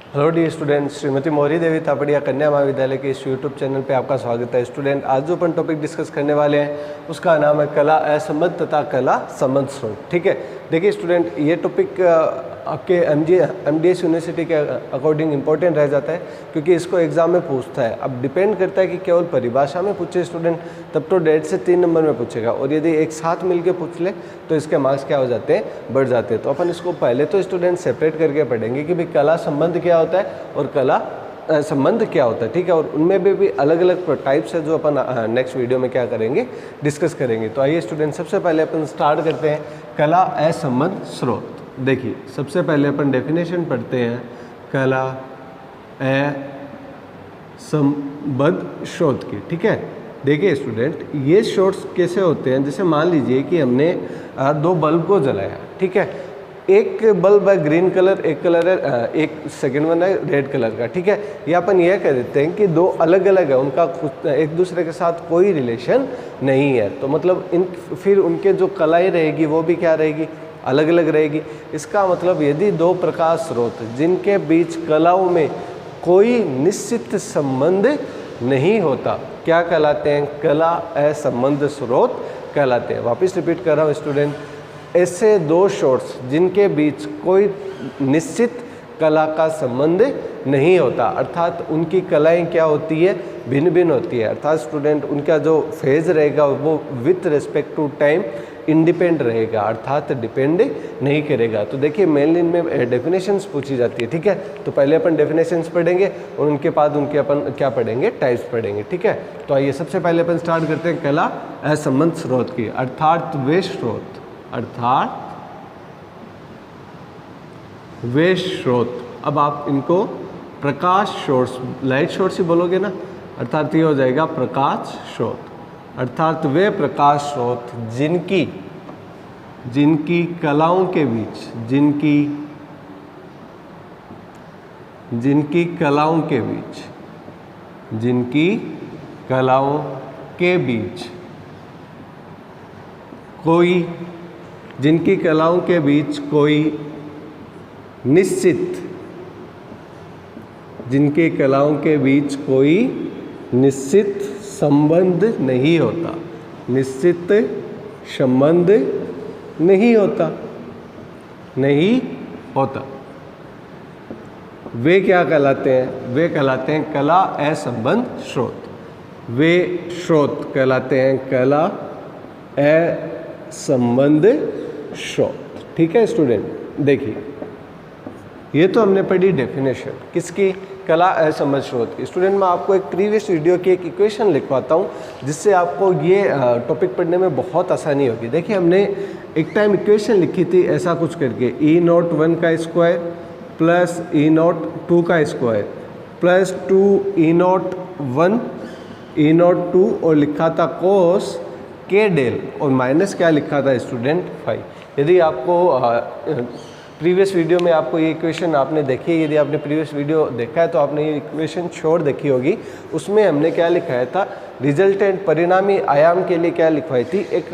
Hello dear student, Shrimati मौरी देवी तापड़िया कन्या महाविद्यालय के इस यूट्यूब चैनल पे आपका स्वागत है। स्टूडेंट, आज जो अपन टॉपिक डिस्कस करने वाले हैं उसका नाम है कला असंबद्ध तथा कला संबद्ध स्रोत। ठीक है, देखिए स्टूडेंट, ये टॉपिक आपके एमडीएस यूनिवर्सिटी के अकॉर्डिंग इम्पोर्टेंट रह जाता है क्योंकि इसको एग्जाम में पूछता है। अब डिपेंड करता है कि केवल परिभाषा में पूछे स्टूडेंट तब तो 1.5 से 3 नंबर में पूछेगा, और यदि एक साथ मिलके पूछ ले तो इसके मार्क्स क्या हो जाते हैं, बढ़ जाते हैं। तो अपन इसको पहले तो स्टूडेंट सेपरेट करके पढ़ेंगे कि भाई कला संबंध क्या होता है और कला संबंध क्या होता है। ठीक है, और उनमें भी अलग अलग टाइप्स है जो अपन नेक्स्ट वीडियो में क्या करेंगे, डिस्कस करेंगे। तो आइए स्टूडेंट, सबसे पहले अपन स्टार्ट करते हैं कला असंबद्ध स्रोत। देखिए, सबसे पहले अपन डेफिनेशन पढ़ते हैं कला असंबद्ध स्रोत की। ठीक है, देखिए स्टूडेंट, ये स्रोत कैसे होते हैं, जैसे मान लीजिए कि हमने 2 बल्ब को जलाया। ठीक है, एक बल्ब है ग्रीन कलर, एक कलर है एक सेकेंड वन है रेड कलर का। ठीक है, ये अपन यह कह देते हैं कि 2 अलग अलग है, उनका एक दूसरे के साथ कोई रिलेशन नहीं है। तो मतलब फिर उनके जो कलाएँ रहेगी वो भी क्या रहेगी, अलग अलग रहेगी। इसका मतलब यदि 2 प्रकाश स्रोत जिनके बीच कलाओं में कोई निश्चित संबंध नहीं होता, क्या कहलाते हैं, कला असंबद्ध स्रोत कहलाते हैं। वापस रिपीट कर रहा हूँ स्टूडेंट, ऐसे 2 स्रोत जिनके बीच कोई निश्चित कला का संबंध नहीं होता, अर्थात उनकी कलाएं क्या होती है, भिन्न भिन्न होती है। अर्थात स्टूडेंट, उनका जो फेज रहेगा वो with respect to time independent रहेगा, अर्थात डिपेंड नहीं करेगा। तो देखिए, मेनली इनमें डेफिनेशंस पूछी जाती है। ठीक है, तो पहले अपन डेफिनेशंस पढ़ेंगे और उनके बाद उनके अपन क्या पढ़ेंगे, टाइप्स पढ़ेंगे। ठीक है, तो आइए सबसे पहले अपन स्टार्ट करते हैं कला असंबद्ध स्रोत की। अर्थात वे स्रोत, अब आप इनको प्रकाश स्रोत, लाइट स्रोत ही बोलोगे ना, अर्थात ये हो जाएगा प्रकाश स्रोत। अर्थात वे प्रकाश स्रोत जिनकी कलाओं के बीच, जिनकी कलाओं के बीच कोई निश्चित संबंध नहीं होता, नहीं होता, वे क्या कहलाते हैं, वे कहलाते हैं कला असंबद्ध स्रोत। वे स्रोत कहलाते हैं कला असंबद्ध स्रोत। ठीक है स्टूडेंट, देखिए ये तो हमने पढ़ी डेफिनेशन किसकी, कला असंबद्ध स्रोत की। स्टूडेंट, मैं आपको एक प्रीवियस वीडियो की एक इक्वेशन लिखवाता हूँ जिससे आपको ये टॉपिक पढ़ने में बहुत आसानी होगी। देखिए, हमने एक टाइम इक्वेशन लिखी थी ऐसा कुछ करके, E01 का स्क्वायर प्लस E02 का स्क्वायर प्लस 2E01 E02 और लिखा था कोस के डेल, और माइनस क्या लिखा था स्टूडेंट, फाई। यदि आपको प्रीवियस वीडियो में आपको ये इक्वेशन आपने देखी है, यदि आपने प्रीवियस वीडियो देखा है तो आपने ये इक्वेशन श्योर देखी होगी। उसमें हमने क्या लिखाया था, रिजल्टेंट परिणामी आयाम के लिए क्या लिखवाई थी, एक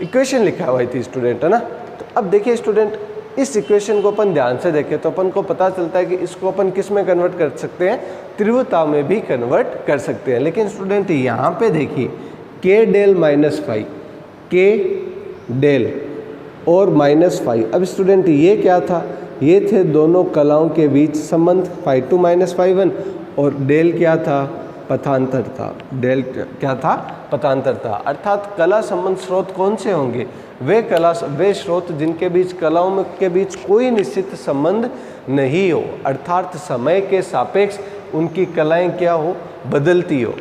इक्वेशन लिखा हुई थी स्टूडेंट, है ना। तो अब देखिए स्टूडेंट, इस इक्वेशन को अपन ध्यान से देखें तो अपन को पता चलता है कि इसको अपन किस में कन्वर्ट कर सकते हैं, तीव्रता में भी कन्वर्ट कर सकते हैं। लेकिन स्टूडेंट यहाँ पे देखिए, के डेल माइनस फाई, के डेल और माइनस फाई। अब स्टूडेंट ये क्या था, ये थे दोनों कलाओं के बीच संबंध, फाई2 माइनस फाई1, और डेल क्या था, पथांतर था। डेल क्या था, पथांतर था। अर्थात कला संबंध स्रोत कौन से होंगे, वे स्रोत जिनके बीच कलाओं के बीच कोई निश्चित संबंध नहीं हो, अर्थात समय के सापेक्ष उनकी कलाएं क्या हो, बदलती हो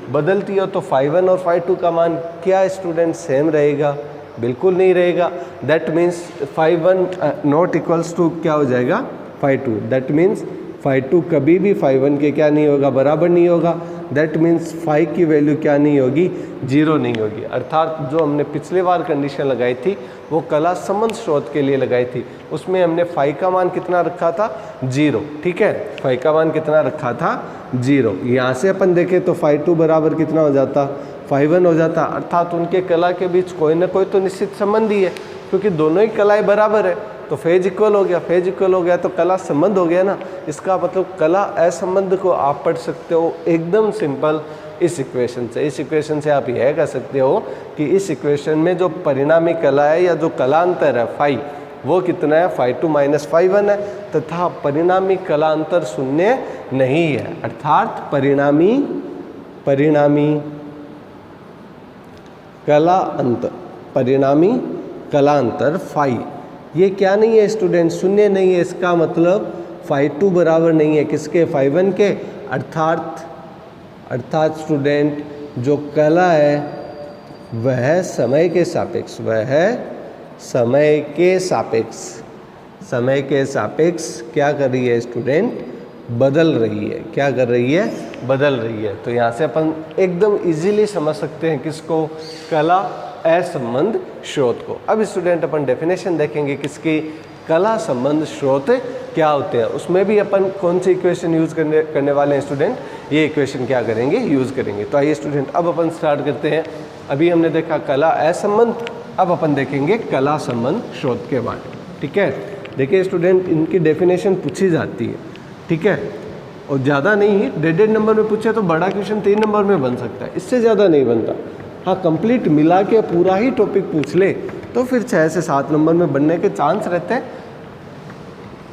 तो फाई1 और फाई2 का मान क्या स्टूडेंट सेम रहेगा, बिल्कुल नहीं रहेगा। That means phi one not equals to क्या हो जाएगा, फाई2। दैट मीन्स फाई2 कभी भी फाई1 के क्या नहीं होगा, बराबर नहीं होगा। दैट मीन्स फाई की वैल्यू क्या नहीं होगी, 0 नहीं होगी। अर्थात जो हमने पिछले बार कंडीशन लगाई थी वो कला संबंध स्रोत के लिए लगाई थी, उसमें हमने फाई का मान कितना रखा था, 0। ठीक है, फाई का मान कितना रखा था, 0। यहाँ से अपन देखें तो फाई2 बराबर कितना हो जाता, फाई1 हो जाता। अर्थात उनके कला के बीच कोई ना कोई तो निश्चित संबंध ही है, क्योंकि दोनों ही कलाएं बराबर है। तो फेज इक्वल हो गया, फेज इक्वल हो गया तो कला संबंध हो गया ना। इसका मतलब कला असंबंध को आप पढ़ सकते हो एकदम सिंपल इस इक्वेशन से। इस इक्वेशन से आप यह कह सकते हो कि इस इक्वेशन में जो परिणामी कला है या जो कलांतर है फाई, वो कितना है, φ2 - φ1 है, तथा परिणामी कलांतर शून्य नहीं है। अर्थात परिणामी कलांतर फाई ये क्या नहीं है स्टूडेंट, शून्य नहीं है। इसका मतलब φ2 बराबर नहीं है किसके, φ1 के। अर्थात स्टूडेंट जो कला है वह समय के सापेक्ष, समय के सापेक्ष क्या कर रही है स्टूडेंट, बदल रही है। क्या कर रही है, बदल रही है। तो यहाँ से अपन एकदम इजीली समझ सकते हैं किसको, कला असंबंध स्रोत को। अब स्टूडेंट अपन डेफिनेशन देखेंगे किसकी, कला संबंध स्रोत क्या होते हैं। उसमें भी अपन कौन सी इक्वेशन यूज़ करने वाले हैं स्टूडेंट, ये इक्वेशन क्या करेंगे, यूज़ करेंगे। तो आइए स्टूडेंट अब अपन स्टार्ट करते हैं। अभी हमने देखा कला असंबंध, अब अपन देखेंगे कला संबंध स्रोत के बारे में। ठीक है, देखिए स्टूडेंट इनकी डेफिनेशन पूछी जाती है, ठीक है, और ज़्यादा नहीं, 1.5 नंबर में पूछे तो बड़ा क्वेश्चन 3 नंबर में बन सकता है, इससे ज़्यादा नहीं बनता। हाँ, कंप्लीट मिला के पूरा ही टॉपिक पूछ ले तो फिर 6 से 7 नंबर में बनने के चांस रहते हैं।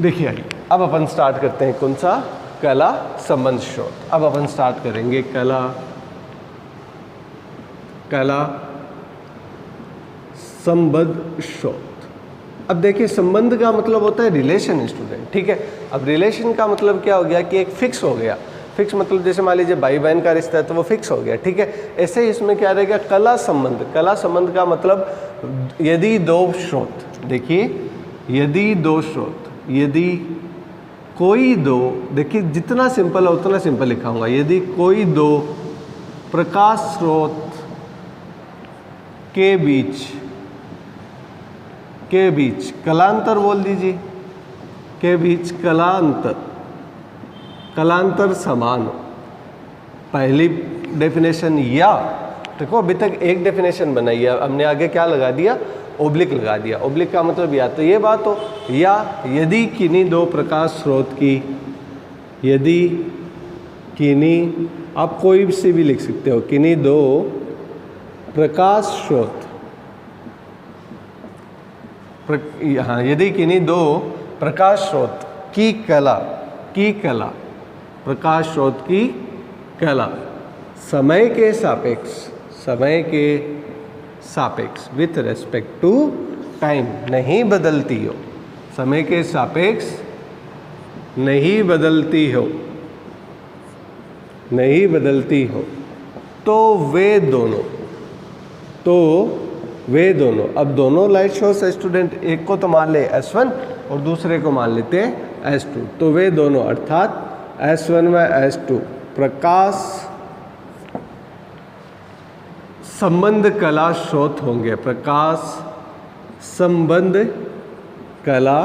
देखिए अब अपन स्टार्ट करते हैं कौन सा, कला संबंध स्रोत। अब अपन स्टार्ट करेंगे कला संबंध स्रोत। अब देखिए संबंध का मतलब होता है रिलेशन स्टूडेंट, ठीक है। अब रिलेशन का मतलब क्या हो गया कि एक फिक्स हो गया। फिक्स मतलब जैसे मान लीजिए भाई बहन का रिश्ता है तो वो फिक्स हो गया, ठीक है। ऐसे ही इसमें क्या रहेगा, कला संबंध। कला संबंध का मतलब यदि दो स्रोत, देखिए यदि दो स्रोत, यदि कोई दो, देखिए जितना सिंपल है उतना सिंपल लिखाऊंगा, यदि कोई दो प्रकाश स्रोत के बीच कलांतर बोल दीजिए, के बीच कलांतर समान हो। पहली डेफिनेशन, या देखो अभी तक एक डेफिनेशन बनाई है, हमने आगे क्या लगा दिया, ओब्लिक लगा दिया। ओब्लिक का मतलब या तो ये बात हो, या यदि किन्हीं दो प्रकाश स्रोत की, यदि किन्हीं, आप कोई से भी लिख सकते हो, किन्हीं दो प्रकाश स्रोत, हाँ, यदि किन्हीं दो प्रकाश स्रोत की कला प्रकाश स्रोत की कला समय के सापेक्ष विथ रेस्पेक्ट टू टाइम नहीं बदलती हो, समय के सापेक्ष नहीं बदलती हो, तो वे दोनों, अब दोनों लाइट सोर्स है स्टूडेंट, एक को तो मान ले S1 और दूसरे को मान लेते हैं S2, तो वे दोनों अर्थात S1 व S2 प्रकाश संबंध कला स्रोत होंगे, प्रकाश संबंध कला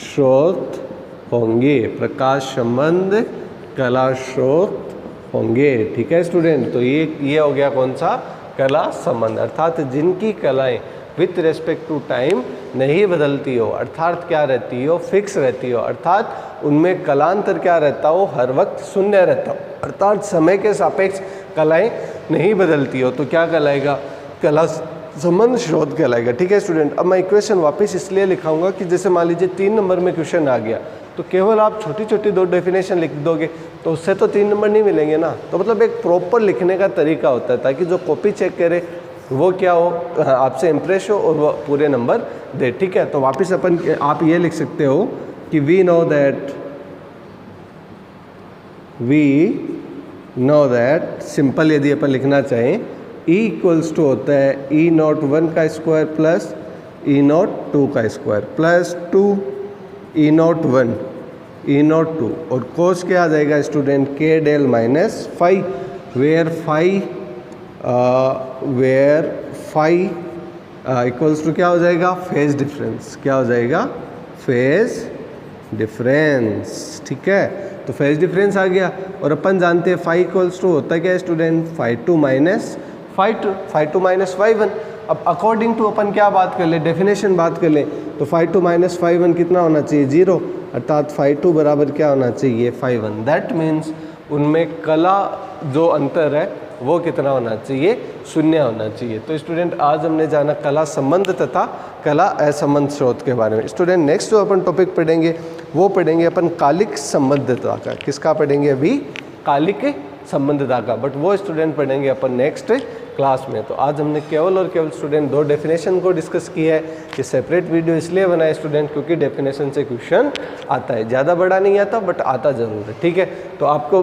स्रोत होंगे, प्रकाश संबंध कला स्रोत होंगे, ठीक है स्टूडेंट। तो ये हो गया कौन सा, कला संबंध, अर्थात जिनकी कलाएं विथ रेस्पेक्ट टू टाइम नहीं बदलती हो, अर्थात क्या रहती हो, फिक्स रहती हो, अर्थात उनमें कलांतर क्या रहता हो, हर वक्त शून्य रहता हो, अर्थात समय के सापेक्ष कलाएं नहीं बदलती हो, तो क्या कहलाएगा, कला संबंध स्रोत कहलाएगा, ठीक है स्टूडेंट। अब मैं इक्वेशन वापस इसलिए लिखाऊंगा कि जैसे मान लीजिए 3 नंबर में क्वेश्चन आ गया तो केवल आप छोटी छोटी 2 डेफिनेशन लिख दोगे तो उससे तो 3 नंबर नहीं मिलेंगे ना। तो मतलब एक प्रॉपर लिखने का तरीका होता है ताकि जो कॉपी चेक करे वो क्या हो, आपसे इम्प्रेस हो और वो पूरे नंबर दे, ठीक है। तो वापस आप ये लिख सकते हो कि वी नो दैट सिंपल यदि अपन लिखना चाहें, E इक्वल्स टू होता है E01 का स्क्वायर प्लस E02 का स्क्वायर प्लस 2 E01 E02, और कोस क्या आ जाएगा student, K del minus phi, where phi equals to क्या हो जाएगा, फेज डिफरेंस, क्या हो जाएगा, फेज डिफरेंस, ठीक है। तो फेज डिफरेंस आ गया, और अपन जानते हैं फाई इक्वल्स टू होता है क्या स्टूडेंट, φ2 - φ1, अब अकॉर्डिंग टू अपन क्या बात कर ले, डेफिनेशन बात कर ले, तो phi 2 माइनस phi 1 कितना होना चाहिए, 0, अर्थात phi 2 बराबर क्या होना चाहिए, phi 1। दैट मीन्स उनमें कला जो अंतर है वो कितना होना चाहिए, 0 होना चाहिए। तो स्टूडेंट आज हमने जाना कला संबंध तथा कला असंबंध स्रोत के बारे में। स्टूडेंट नेक्स्ट जो अपन टॉपिक पढ़ेंगे वो पढ़ेंगे अपन कालिक संबंधता का। किसका पढ़ेंगे अभी, कालिक संबंधता का, बट वो स्टूडेंट पढ़ेंगे अपन नेक्स्ट क्लास में। तो आज हमने केवल और केवल स्टूडेंट 2 डेफिनेशन को डिस्कस किया है। ये सेपरेट वीडियो इसलिए बनाए स्टूडेंट क्योंकि डेफिनेशन से क्वेश्चन आता है, ज़्यादा बड़ा नहीं आता बट आता ज़रूर है, ठीक है। तो आपको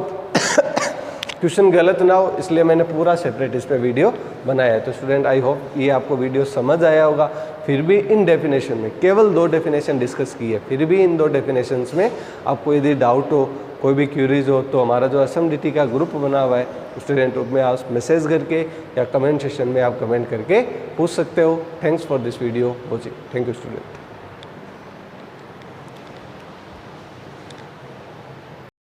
क्वेश्चन गलत ना हो इसलिए मैंने पूरा सेपरेट इस पे वीडियो बनाया है। तो स्टूडेंट आई होप ये आपको वीडियो समझ आया होगा। फिर भी इन डेफिनेशन में केवल 2 डेफिनेशन डिस्कस की है, फिर भी इन 2 डेफिनेशंस में आपको यदि डाउट हो, कोई भी क्यूरीज हो, तो हमारा जो असम DT का ग्रुप बना हुआ है स्टूडेंट, उसमें आप मैसेज करके या कमेंट सेक्शन में आप कमेंट करके पूछ सकते हो। Thanks for this video watching. Thank you student.